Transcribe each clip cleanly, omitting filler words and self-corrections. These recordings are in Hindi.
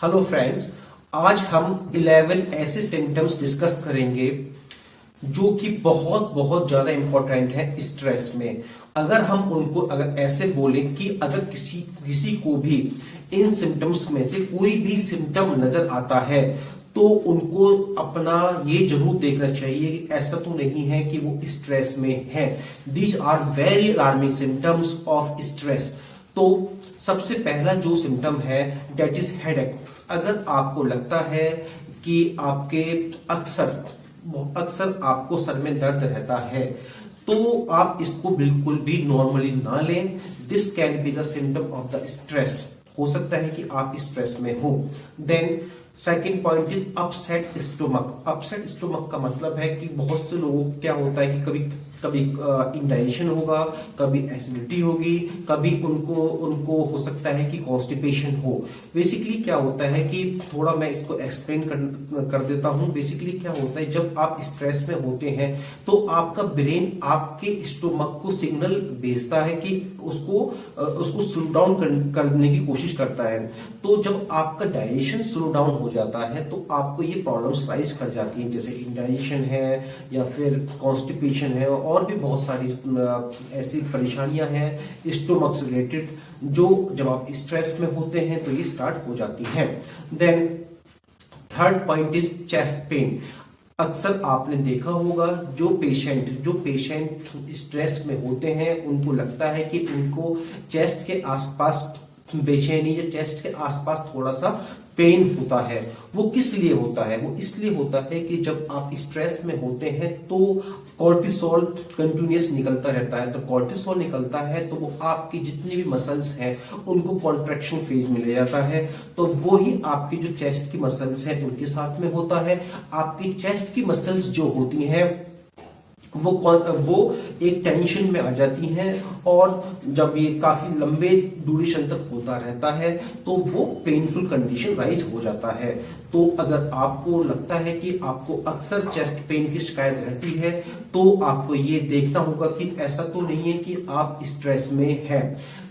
हेलो फ्रेंड्स, आज हम 11 ऐसे सिम्टम्स डिस्कस करेंगे जो कि बहुत बहुत ज्यादा इंपॉर्टेंट है स्ट्रेस में। अगर हम उनको अगर ऐसे बोलें कि अगर किसी किसी को भी इन सिम्टम्स में से कोई भी सिम्टम नजर आता है तो उनको अपना ये जरूर देखना चाहिए कि ऐसा तो नहीं है कि वो स्ट्रेस में है। These are very alarming symptoms of stress. तो सबसे पहला जो सिम्टम है डेट इज हेडेक। अगर आपको लगता है कि आपके अक्सर आपको सर में दर्द रहता है तो आप इसको बिल्कुल भी नॉर्मली ना लें। This can be the symptom of the stress. हो सकता है कि आप स्ट्रेस में हो। Then second point is upset stomach. Upset stomach का मतलब है कि बहुत से लोगों को क्या होता है कि कभी कभी इंडाइजेशन होगा, कभी एसिडिटी होगी, कभी उनको हो सकता है कि कॉन्स्टिपेशन हो। बेसिकली क्या होता है कि थोड़ा मैं इसको एक्सप्लेन कर देता हूं। बेसिकली क्या होता है, जब आप स्ट्रेस में होते हैं तो आपका ब्रेन आपके स्टोमक को सिग्नल भेजता है कि उसको स्लो डाउन करने की कोशिश करता है। तो जब आपका डाइजेशन स्लो डाउन हो जाता है तो आपको ये प्रॉब्लम्स राइज कर जाती हैं, जैसे इंडाइजेशन है या फिर कॉन्स्टिपेशन है और भी बहुत सारी ऐसी परेशानियां हैं स्टोमक से रिलेटेड जो जब आप स्ट्रेस में होते हैं तो ये स्टार्ट हो जाती हैं। Then third point is chest pain. अक्सर आपने देखा होगा जो पेशेंट स्ट्रेस में होते हैं उनको लगता है कि उनको चेस्ट के आसपास बेचैनी या चेस्ट के आसपास थोड़ा सा पेन होता है। वो किस लिए होता है? वो इसलिए होता है कि जब आप स्ट्रेस में होते हैं तो कॉर्टिसोल कंटिन्यूअस निकलता रहता है। तो कॉर्टिसोल निकलता है तो वो आपकी जितनी भी मसल्स हैं उनको कॉन्ट्रैक्शन फेज में ले जाता है। तो वो ही आपकी जो चेस्ट की मसल्स हैं उनके साथ में होता है। आपकी चेस्ट की मसल्स जो होती हैं वो एक टेंशन में आ जाती हैं और जब ये काफी लंबे ड्यूरेशन तक होता रहता है तो वो पेनफुल कंडीशन राइज हो जाता है। तो अगर आपको लगता है कि आपको अक्सर चेस्ट पेन की शिकायत रहती है तो आपको ये देखना होगा कि ऐसा तो नहीं है कि आप स्ट्रेस में हैं।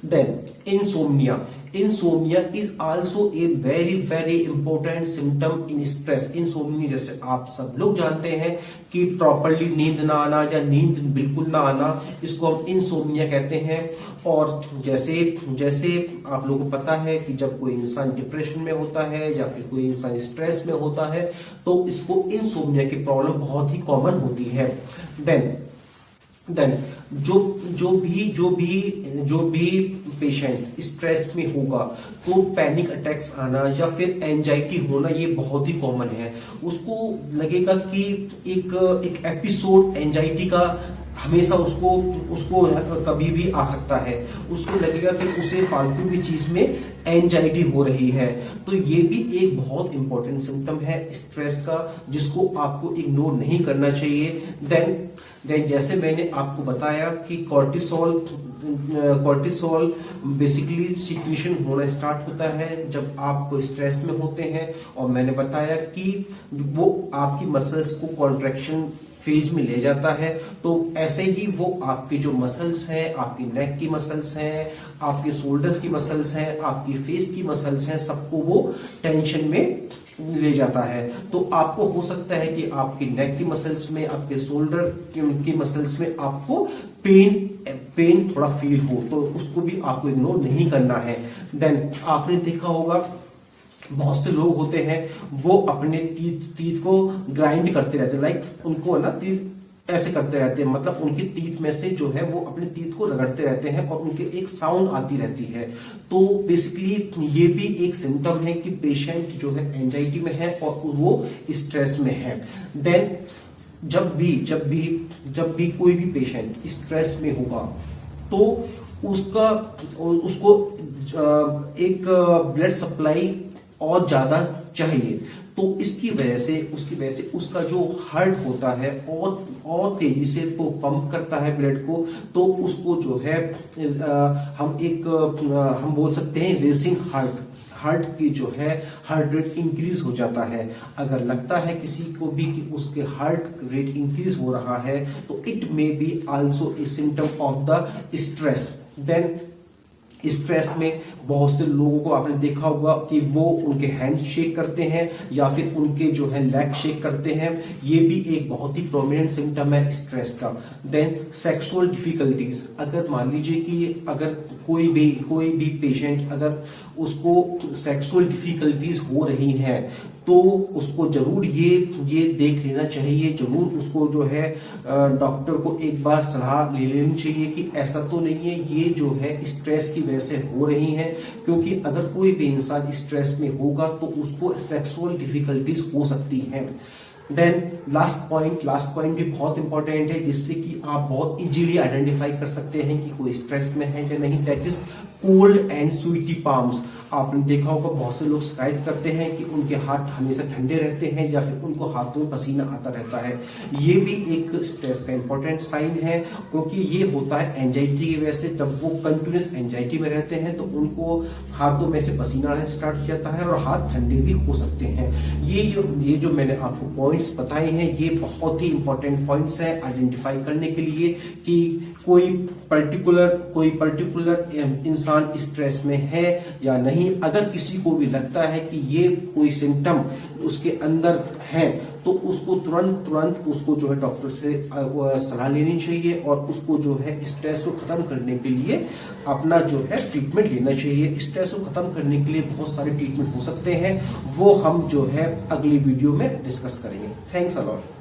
Then insomnia. Insomnia is also a very very important symptom in stress. Insomnia जैसे आप सब लोग जानते हैं कि प्रॉपरली नींद ना आना या नींद बिल्कुल ना आना, इसको हम इंसोम्निया कहते हैं। और जैसे आप लोगों को पता है कि जब कोई इंसान डिप्रेशन में होता है या फिर कोई इंसान स्ट्रेस में होता है तो इसको इंसोम्निया की प्रॉब्लम बहुत ही कॉमन होती है। देन जो भी पेशेंट स्ट्रेस में होगा तो पैनिक अटैक्स आना या फिर एंजाइटी होना ये बहुत ही कॉमन है। उसको लगेगा कि एक एपिसोड एंजाइटी का हमेशा उसको कभी भी आ सकता है। उसको लगेगा कि उसे फालतू की चीज में एंजाइटी हो रही है। तो ये भी एक बहुत इंपॉर्टेंट सिम्टम है स्ट्रेस का जिसको आपको इग्नोर नहीं करना चाहिए। देन जैसे मैंने आपको बताया कि कॉर्टिसोल बेसिकली सिक्रीशन होना स्टार्ट होता है जब आप स्ट्रेस में होते हैं। और मैंने बताया कि वो आपकी मसल्स को कॉन्ट्रैक्शन फेज में ले जाता है। तो ऐसे ही वो आपके जो मसल्स हैं, आपकी नेक की मसल्स हैं, आपके शोल्डर्स की मसल्स हैं, आपकी फेस की मसल्स हैं, सबको वो टेंशन में ले जाता है। तो आपको हो सकता है कि आपकी नेक की मसल्स में, आपके शोल्डर की मसल्स में आपको पेन थोड़ा फील हो, तो उसको भी आपको इग्नोर नहीं करना है। देन आपने देखा होगा बहुत से लोग होते हैं वो अपने टीथ को ग्राइंड करते रहते हैं, लाइक उनको है ना टीथ ऐसे करते रहते हैं, मतलब उनके टीथ में से जो है वो अपने टीथ को रगड़ते रहते हैं और उनके एक साउंड आती रहती है। तो बेसिकली ये भी एक सिम्टम है कि पेशेंट जो है एंजाइटी में है और वो स्ट्रेस में है। देन जब भी कोई भी पेशेंट स्ट्रेस में होगा तो उसको एक ब्लड सप्लाई और ज्यादा चाहिए। तो उसकी वजह से उसका जो हार्ट होता है और तेजी से वो पंप करता है ब्लड को। तो उसको जो है हम बोल सकते हैं रेसिंग हार्ट की जो है हार्ट रेट इंक्रीज हो जाता है। अगर लगता है किसी को भी कि उसके हार्ट रेट इंक्रीज हो रहा है तो it may be also a symptom of the stress. Then stress में बहुत से लोगों को आपने देखा होगा कि वो उनके हैंड शेक करते हैं या फिर उनके जो है लेग शेक करते हैं। ये भी एक बहुत ही प्रोमिनेंट सिम्टम है स्ट्रेस का। देन सेक्सुअल डिफिकल्टीज, अगर मान लीजिए कि अगर कोई भी पेशेंट अगर उसको सेक्सुअल डिफिकल्टीज हो रही हैं तो उसको जरूर ये देख लेना चाहिए, जरूर उसको जो है डॉक्टर को एक बार सलाह ले लेनी चाहिए कि ऐसा तो नहीं है ये जो है स्ट्रेस की वजह से हो रही है, क्योंकि अगर कोई भी इंसान स्ट्रेस में होगा तो उसको सेक्सुअल डिफिकल्टीज हो सकती हैं। देन लास्ट पॉइंट भी बहुत इंपॉर्टेंट है जिससे कि आप बहुत इजीली आइडेंटिफाई कर सकते हैं कि कोई स्ट्रेस में है या नहीं, that is cold and sweaty palms. आपने देखा होगा बहुत से लोग शिकायत करते हैं कि उनके हाथ हमेशा ठंडे रहते हैं या फिर उनको हाथों में पसीना आता रहता है। ये भी एक स्ट्रेस का इंपॉर्टेंट साइन है, क्योंकि ये होता है एंजाइटी की वजह से। जब वो कंटिन्यूस एंजाइटी में रहते हैं तो उनको हाथों में से पसीना आना स्टार्ट हो जाता है और हाथ ठंडे भी हो सकते हैं। ये जो मैंने आपको पॉइंट्स बताए हैं ये बहुत ही इंपॉर्टेंट पॉइंट्स हैं आइडेंटिफाई करने के लिए कि कोई पर्टिकुलर इंसान स्ट्रेस में है या नहीं। अगर किसी को भी लगता है कि ये कोई सिम्टम उसके अंदर है तो उसको तुरंत उसको जो है डॉक्टर से सलाह लेनी चाहिए और उसको जो है स्ट्रेस को खत्म करने के लिए अपना जो है ट्रीटमेंट लेना चाहिए। स्ट्रेस को खत्म करने के लिए बहुत सारे ट्रीटमेंट हो सकते हैं, वो हम जो है अगली वीडियो में डिस्कस करेंगे। Thanks a lot.